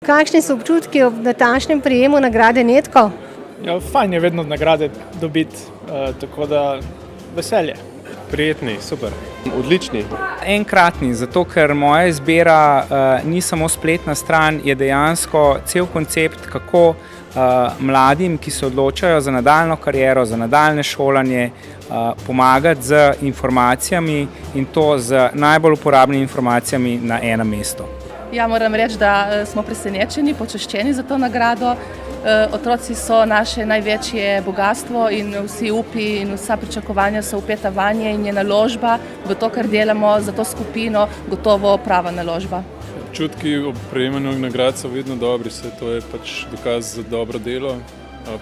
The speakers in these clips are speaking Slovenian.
Kakšni so občutki ob današnjem prejemu nagrade Netko? Ja, fajn je vedno nagrade dobiti, tako da veselje. Prijetni, super. Odlični. Enkratni, zato ker moja izbira ni samo spletna stran, je dejansko cel koncept, kako mladim, ki se odločajo za nadaljnjo kariero, za nadaljne šolanje, pomagati z informacijami in to z najbolj uporabnimi informacijami na enem mestu. Ja, moram reči, da smo presenečeni, počaščeni za to nagrado. Otroci so naše največje bogatstvo in vsi upi in vsa pričakovanja so vpeta vanje in je naložba v to, kar delamo za to skupino, gotovo prava naložba. Občutki ob prejemanju nagrad so vedno dobri, to je pač dokaz za dobro delo.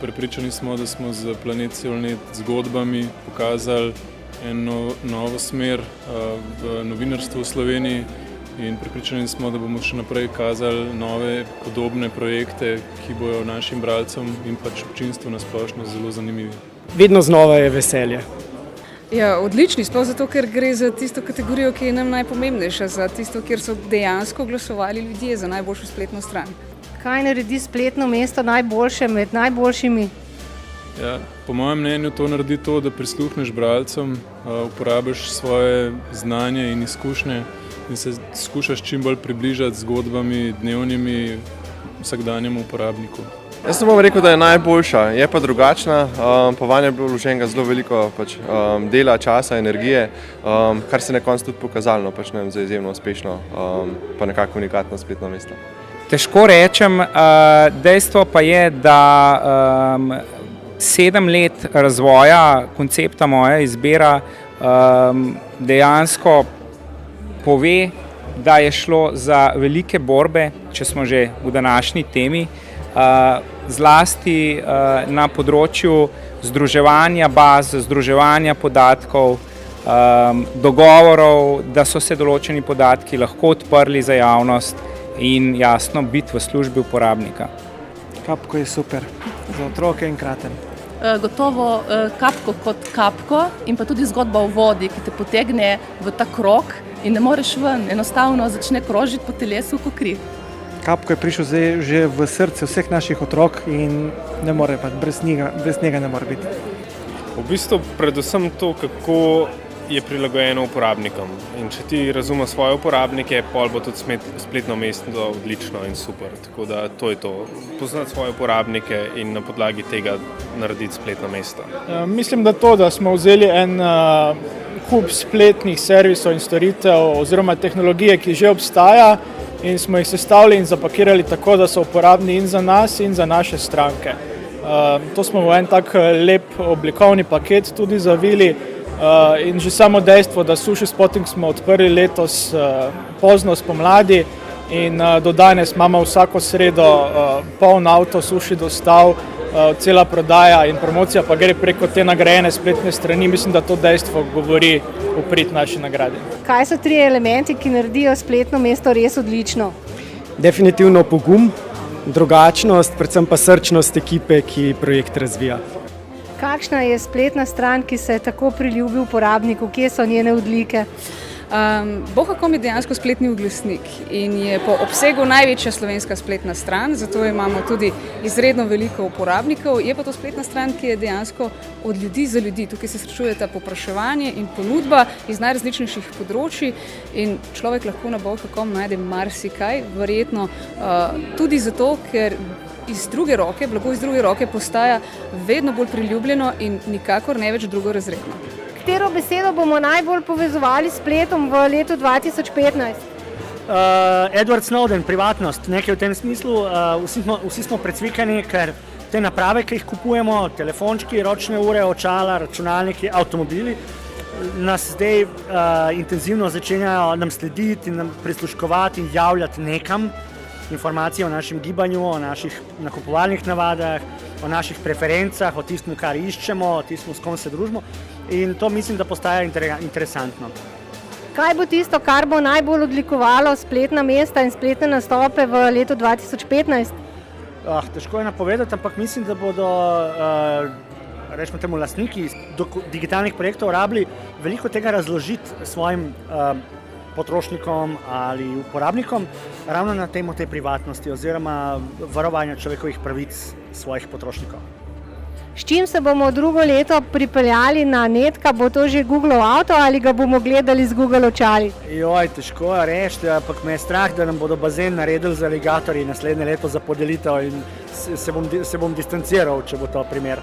Prepričani smo, da smo z Planet Celnet zgodbami pokazali eno novo smer v novinarstvu v Sloveniji in prepričani smo, da bomo še naprej kazali nove podobne projekte, ki bojo našim bralcem in pač občinstvu na splošno zelo zanimivi. Vedno znova je veselje. Ja, odlični, sploh zato, ker gre za tisto kategorijo, ki je nam najpomembnejša, za tisto, kjer so dejansko glasovali ljudje za najboljšo spletno stran. Kaj naredi spletno mesto najboljše med najboljšimi? Ja, po mojem mnenju to naredi to, da prisluhneš bralcem, uporabiš svoje znanje in izkušnje in se skušaš čim bolj približati zgodbami dnevnimi vsakdanjemu uporabniku. Jaz ne bom rekel, da je najboljša, je pa drugačna. Po vanjo je bilo vloženega zelo veliko dela, časa, energije, kar se je na koncu tudi pokazalo za izjemno uspešno pa nekako unikatno spletno mesto. Težko rečem, dejstvo pa je, da 7 let razvoja koncepta Moja izbira dejansko pove, da je šlo za velike borbe, če smo že v današnji temi, zlasti na področju združevanja baz, združevanja podatkov, dogovorov, da so se določeni podatki lahko odprli za javnost in jasno biti v službi uporabnika. Kapko je super, za otroke in kraten. Gotovo Kapko kot Kapko in pa tudi zgodba o vodi, ki te potegne v ta krog in ne moreš ven, enostavno začne krožiti po telesu kot kri. Kapko je prišel zdaj že v srce vseh naših otrok in ne more pa, brez njega ne more biti. V bistvu predvsem to, kako je prilagojeno uporabnikom. In če ti razumeš svoje uporabnike, pol bo tudi spletno mesto odlično in super. Tako da to je to. Poznati svoje uporabnike in na podlagi tega narediti spletno mesto. Mislim, da to, da smo vzeli en kup spletnih servisov in storitev oziroma tehnologije, ki že obstaja in smo jih sestavili in zapakirali tako, da so uporabni in za nas in za naše stranke. To smo v en tak lep oblikovni paket tudi zavili. In že samo dejstvo, da Sushi Spotting smo odprli letos pozno spomladi in do danes imamo vsako sredo poln avto suši dostav, cela prodaja in promocija pa gre preko te nagrajene spletne strani, mislim, da to dejstvo govori v prid naši nagradi. Kaj so 3 elementi, ki naredijo spletno mesto res odlično? Definitivno pogum, drugačnost, predvsem pa srčnost ekipe, ki projekt razvija. Kakšna je spletna stran, ki se tako priljubi uporabniku, kje so njene odlike? Boha.com je dejansko spletni oglasnik in je po obsegu največja slovenska spletna stran, zato imamo tudi izredno veliko uporabnikov. Je pa to spletna stran, ki je dejansko od ljudi za ljudi. Tukaj se srečujeta povpraševanje in ponudba iz najrazličnejših področji in človek lahko na Boha.com najde marsikaj, verjetno tudi zato, ker blago iz druge roke postaja vedno bolj priljubljeno in nikakor ne več drugorazredno. Katero besedo bomo najbolj povezovali s spletom v letu 2015? Edward Snowden, privatnost, nekaj v tem smislu. Vsi smo precvikani, ker te naprave, ki jih kupujemo, telefončki, ročne ure, očala, računalniki, avtomobili, nas zdaj intenzivno začenjajo nam slediti in nam prisluškovati in javljati nekam informacije o našem gibanju, o naših nakupovalnih navadah, o naših preferencah, o tistem, kar iščemo, o tistem, s kom se družimo. In to mislim, da postaja interesantno. Kaj bo tisto, kar bo najbolj odlikovalo spletna mesta in spletne nastope v letu 2015? Težko je napovedati, ampak mislim, da bodo rečemo temu lastniki digitalnih projektov rabili veliko tega razložiti svojim potrošnikom ali uporabnikom ravno na temo te privatnosti oziroma varovanja človekovih pravic svojih potrošnikov. S čim se bomo drugo leto pripeljali na Netka? Bo to že Google avto ali ga bomo gledali z Google očali? Joj, težko je reči, ampak me je strah, da nam bodo bazen naredili z aligatorji naslednje leto za podelitev in se bom distanciral, če bo to primer.